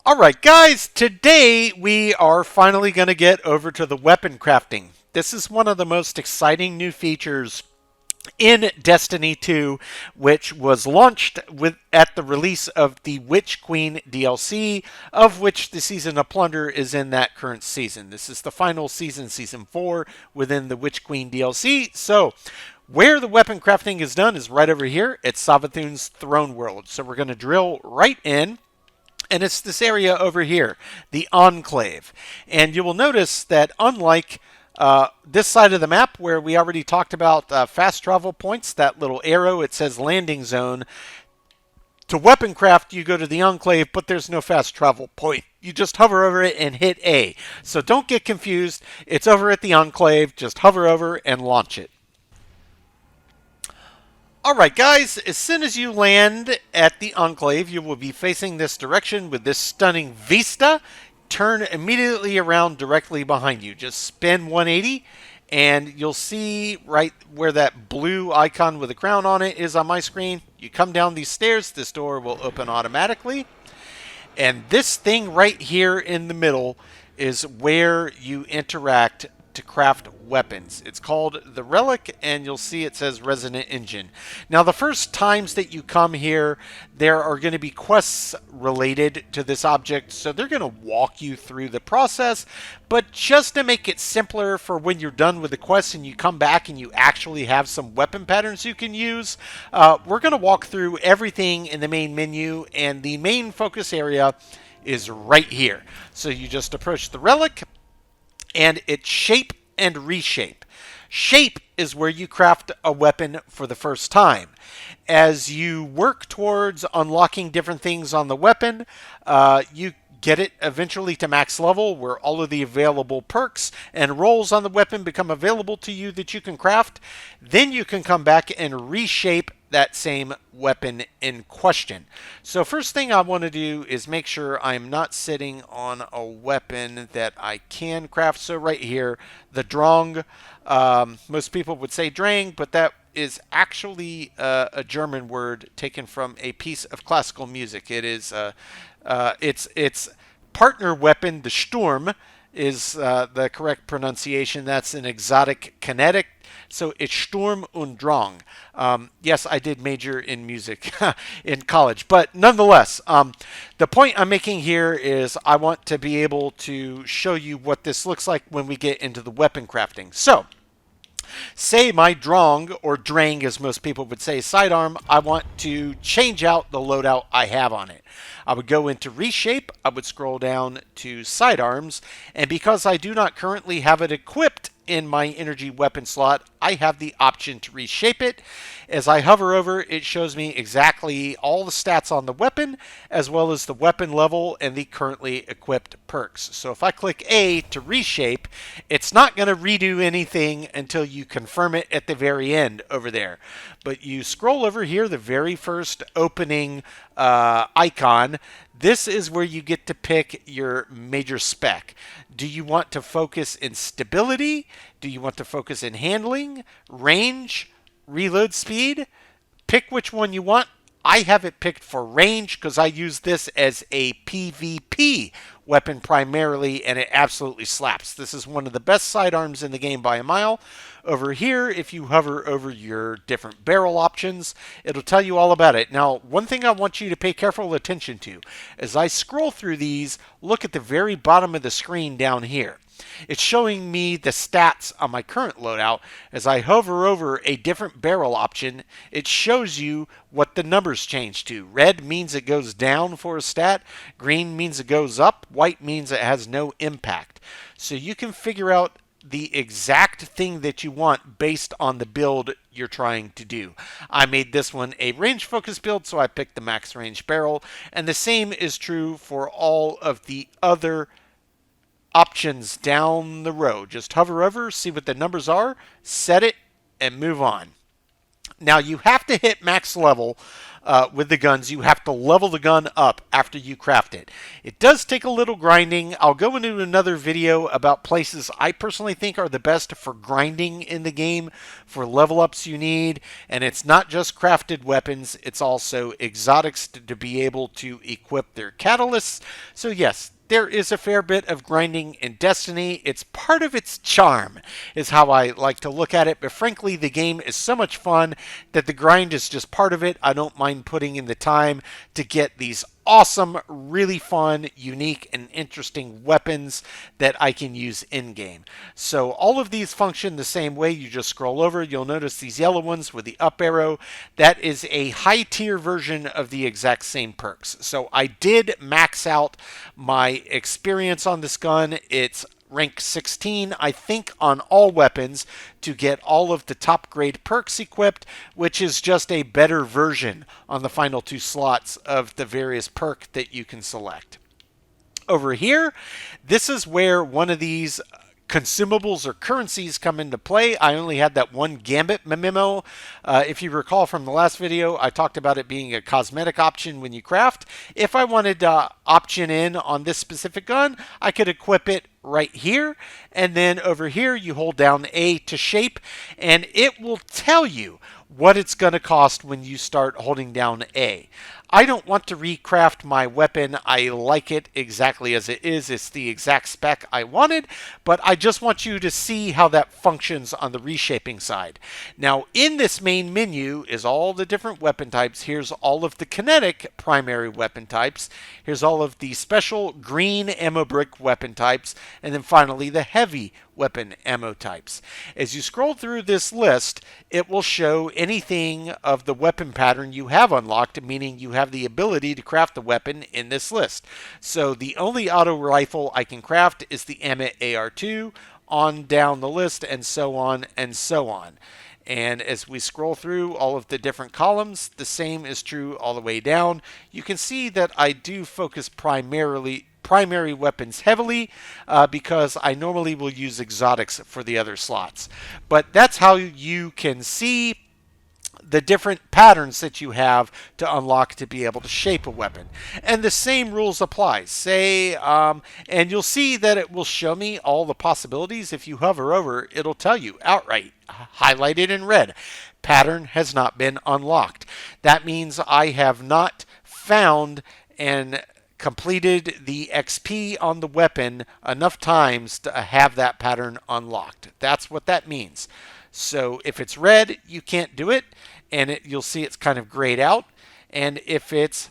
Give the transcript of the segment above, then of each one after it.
All right, guys, today we are finally going to get over to the weapon crafting. This is one of the most exciting new features in Destiny 2, which was launched at the release of the Witch Queen DLC, of which the Season of Plunder is in that current season. This is the final season, Season 4, within the Witch Queen DLC. So, where the weapon crafting is done is right over here at Savathun's Throne World. So we're going to drill right in. And it's this area over here, the Enclave. And you will notice that unlike this side of the map where we already talked about fast travel points, that little arrow, it says landing zone. To weapon craft, you go to the Enclave, but there's no fast travel point. You just hover over it and hit A. So don't get confused. It's over at the Enclave. Just hover over and launch it. Alright guys, as soon as you land at the Enclave, you will be facing this direction with this stunning vista. Turn immediately around directly behind you. Just spin 180 and you'll see right where that blue icon with a crown on it is on my screen. You come down these stairs, this door will open automatically. And this thing right here in the middle is where you interact to craft weapons. It's called the Relic, and you'll see it says Resonant Engine. Now, the first times that you come here, there are going to be quests related to this object, so they're going to walk you through the process. But just to make it simpler for when you're done with the quest and you come back and you actually have some weapon patterns you can use, we're going to walk through everything in the main menu, and the main focus area is right here. So you just approach the Relic, and it's shape and reshape. Shape is where you craft a weapon for the first time. As you work towards unlocking different things on the weapon, you get it eventually to max level where all of the available perks and rolls on the weapon become available to you that you can craft. Then you can come back and reshape that same weapon in question. So first thing I want to do is make sure I'm not sitting on a weapon that I can craft. So right here, the Drong, most people would say Drang, but that is actually a German word taken from a piece of classical music. It is its partner weapon, the Sturm, is the correct pronunciation. That's an exotic kinetic. So it's Sturm und Drang. Yes, I did major in music in college, but nonetheless, the point I'm making here is I want to be able to show you what this looks like when we get into the weapon crafting. So, say my Drong, or Drang as most people would say, sidearm, I want to change out the loadout I have on it. I would go into Reshape, I would scroll down to Sidearms, and because I do not currently have it equipped in my energy weapon slot, I have the option to reshape it. As I hover over, it shows me exactly all the stats on the weapon, as well as the weapon level and the currently equipped perks. So if I click A to reshape, it's not going to redo anything until you confirm it at the very end over there. But you scroll over here, the very first opening icon. This is where you get to pick your major spec. Do you want to focus in stability? Do you want to focus in handling, range, reload speed? Pick which one you want. I have it picked for range because I use this as a PvP weapon primarily, and it absolutely slaps. This is one of the best sidearms in the game by a mile. Over here, if you hover over your different barrel options, it'll tell you all about it. Now, one thing I want you to pay careful attention to, as I scroll through these, look at the very bottom of the screen down here. It's showing me the stats on my current loadout. As I hover over a different barrel option, it shows you what the numbers change to. Red means it goes down for a stat. Green means it goes up. White means it has no impact. So you can figure out the exact thing that you want based on the build you're trying to do. I made this one a range focus build, so I picked the max range barrel. And the same is true for all of the other options down the road. Just hover over, see what the numbers are, set it, and move on. Now you have to hit max level with the guns. You have to level the gun up after you craft it. It does take a little grinding. I'll go into another video about places I personally think are the best for grinding in the game for level ups you need. And it's not just crafted weapons, it's also exotics to be able to equip their catalysts. So yes, there is a fair bit of grinding in Destiny. It's part of its charm, is how I like to look at it. But frankly, the game is so much fun that the grind is just part of it. I don't mind putting in the time to get these awesome, really fun, unique, and interesting weapons that I can use in-game. So all of these function the same way. You just scroll over. You'll notice these yellow ones with the up arrow. That is a high-tier version of the exact same perks. So I did max out my experience on this gun. It's rank 16, I think, on all weapons to get all of the top grade perks equipped, which is just a better version on the final 2 slots of the various perk that you can select. Over here, this is where one of these consumables or currencies come into play. I only had that one gambit memo. If you recall from the last video, I talked about it being a cosmetic option when you craft. If I wanted to option in on this specific gun, I could equip it right here, and then over here you hold down A to shape, and it will tell you what it's going to cost when you start holding down A. I don't want to recraft my weapon. I like it exactly as it is. It's the exact spec I wanted, but I just want you to see how that functions on the reshaping side. Now, in this main menu is all the different weapon types. Here's all of the kinetic primary weapon types. Here's all of the special green ammo brick weapon types, and then finally the heavy weapon ammo types. As you scroll through this list, it will show anything of the weapon pattern you have unlocked, meaning you have the ability to craft the weapon in this list. So the only auto rifle I can craft is the Amit AR2, on down the list, and so on and so on. And as we scroll through all of the different columns, the same is true all the way down. You can see that I do focus primary weapons heavily because I normally will use exotics for the other slots. But that's how you can see the different patterns that you have to unlock to be able to shape a weapon. And the same rules apply. And you'll see that it will show me all the possibilities. If you hover over, it'll tell you outright, highlighted in red, pattern has not been unlocked. That means I have not found and completed the XP on the weapon enough times to have that pattern unlocked. That's what that means. So if it's red, you can't do it, and you'll see it's kind of grayed out. And if it's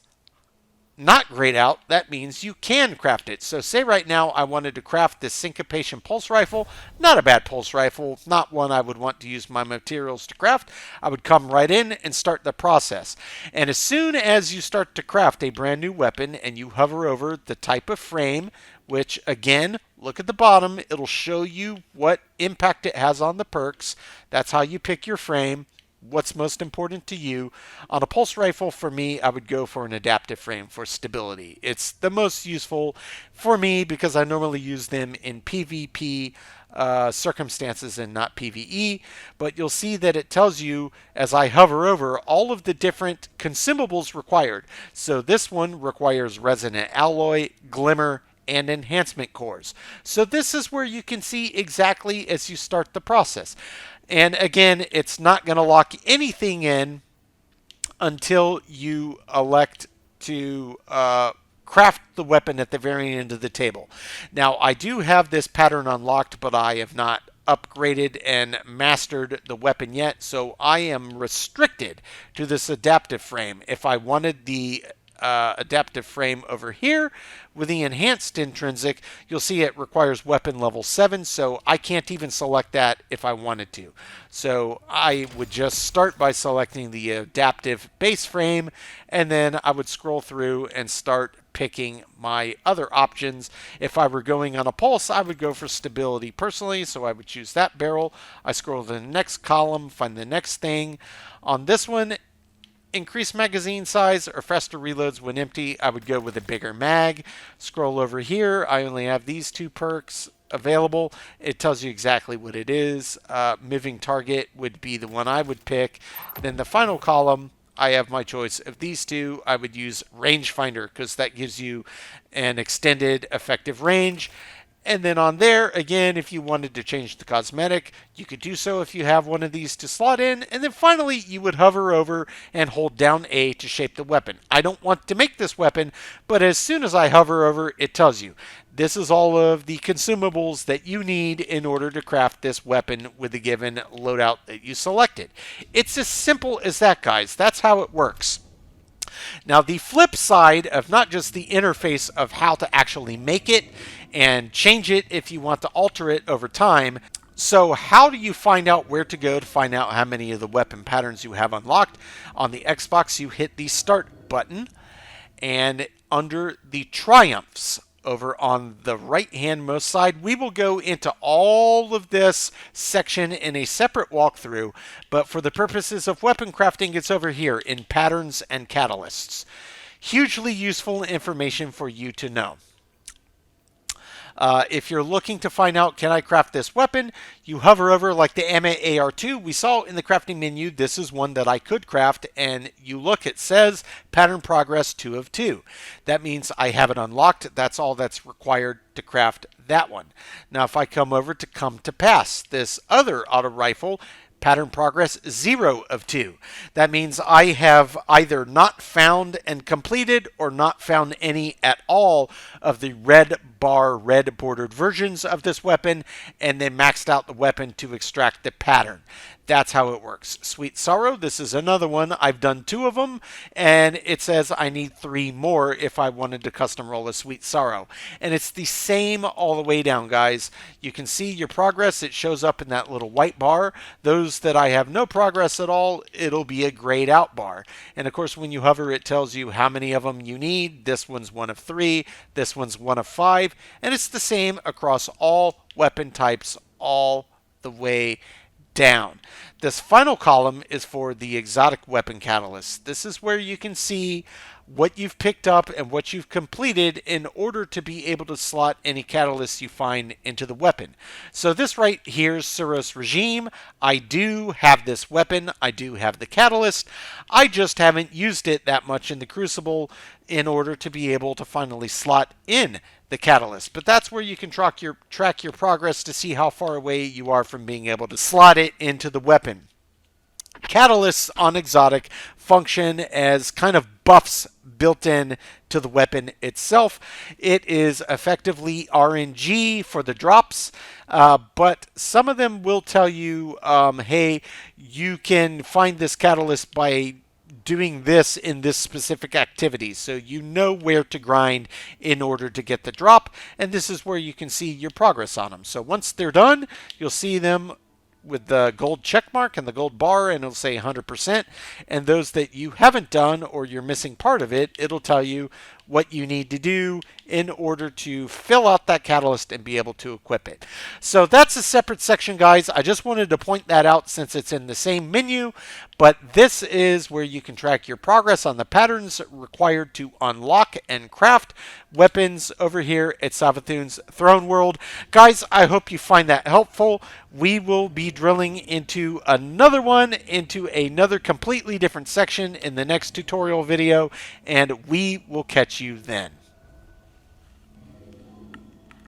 not grayed out, that means you can craft it. So say right now I wanted to craft this syncopation pulse rifle. Not a bad pulse rifle, not one I would want to use my materials to craft. I would come right in and start the process. And as soon as you start to craft a brand new weapon and you hover over the type of frame, which again, look at the bottom, it'll show you what impact it has on the perks. That's how you pick your frame. What's most important to you. On a pulse rifle, for me, I would go for an adaptive frame for stability. It's the most useful for me because I normally use them in PvP circumstances and not PvE. But you'll see that it tells you, as I hover over, all of the different consumables required. So this one requires resonant alloy, glimmer, and enhancement cores. So this is where you can see exactly as you start the process. And again, it's not going to lock anything in until you elect to craft the weapon at the very end of the table. Now, I do have this pattern unlocked, but I have not upgraded and mastered the weapon yet, so I am restricted to this adaptive frame. If I wanted the adaptive frame over here with the enhanced intrinsic, you'll see it requires weapon level 7, so I can't even select that if I wanted to. So I would just start by selecting the adaptive base frame, and then I would scroll through and start picking my other options. If I were going on a pulse, I would go for stability personally, so I would choose that barrel. I scroll to the next column, find the next thing. On this one, increase magazine size or faster reloads when empty, I would go with a bigger mag. Scroll over here, I only have these 2 perks available. It tells you exactly what it is. Moving target would be the one I would pick. Then the final column, I have my choice of these two. I would use rangefinder because that gives you an extended effective range. And then on there, again, if you wanted to change the cosmetic, you could do so if you have one of these to slot in. And then finally, you would hover over and hold down A to shape the weapon. I don't want to make this weapon, but as soon as I hover over, it tells you this is all of the consumables that you need in order to craft this weapon with the given loadout that you selected. It's as simple as that, guys. That's how it works. Now, the flip side of not just the interface of how to actually make it and change it if you want to alter it over time. So how do you find out where to go to find out how many of the weapon patterns you have unlocked? On the Xbox, you hit the Start button, and under the Triumphs, over on the right-hand-most side, we will go into all of this section in a separate walkthrough, but for the purposes of weapon crafting, it's over here in Patterns and Catalysts. Hugely useful information for you to know. If you're looking to find out, can I craft this weapon, you hover over like the MAAR2 we saw in the crafting menu. This is one that I could craft, and you look, it says pattern progress 2 of 2. That means I have it unlocked. That's all that's required to craft that one. Now, if I come over to come to pass, this other auto rifle, pattern progress 0 of 2. That means I have either not found and completed or not found any at all of the red bar, red bordered versions of this weapon, and then maxed out the weapon to extract the pattern. That's how it works. Sweet Sorrow, this is another one. I've done 2 of them, and it says I need 3 more if I wanted to custom roll a Sweet Sorrow. And it's the same all the way down, guys. You can see your progress. It shows up in that little white bar. Those that I have no progress at all, it'll be a grayed out bar. And of course, when you hover, it tells you how many of them you need. This one's 1 of 3. This one's 1 of 5. And it's the same across all weapon types all the way down. This final column is for the exotic weapon catalyst. This is where you can see what you've picked up and what you've completed in order to be able to slot any catalysts you find into the weapon. So this right here is Suros Regime. I do have this weapon. I do have the catalyst. I just haven't used it that much in the Crucible in order to be able to finally slot in the catalyst. But that's where you can track your progress to see how far away you are from being able to slot it into the weapon. Catalysts on exotic function as kind of buffs built in to the weapon itself. It is effectively RNG for the drops, but some of them will tell you, hey, you can find this catalyst by doing this in this specific activity. So you know where to grind in order to get the drop, and this is where you can see your progress on them. So once they're done, you'll see them with the gold check mark and the gold bar, and it'll say 100%. And those that you haven't done or you're missing part of it, it'll tell you what you need to do in order to fill out that catalyst and be able to equip it. So that's a separate section, guys. I just wanted to point that out since it's in the same menu, but this is where you can track your progress on the patterns required to unlock and craft weapons over here at Savathun's Throne World. Guys, I hope you find that helpful. We will be drilling into another one, into another completely different section in the next tutorial video, and we will catch you then.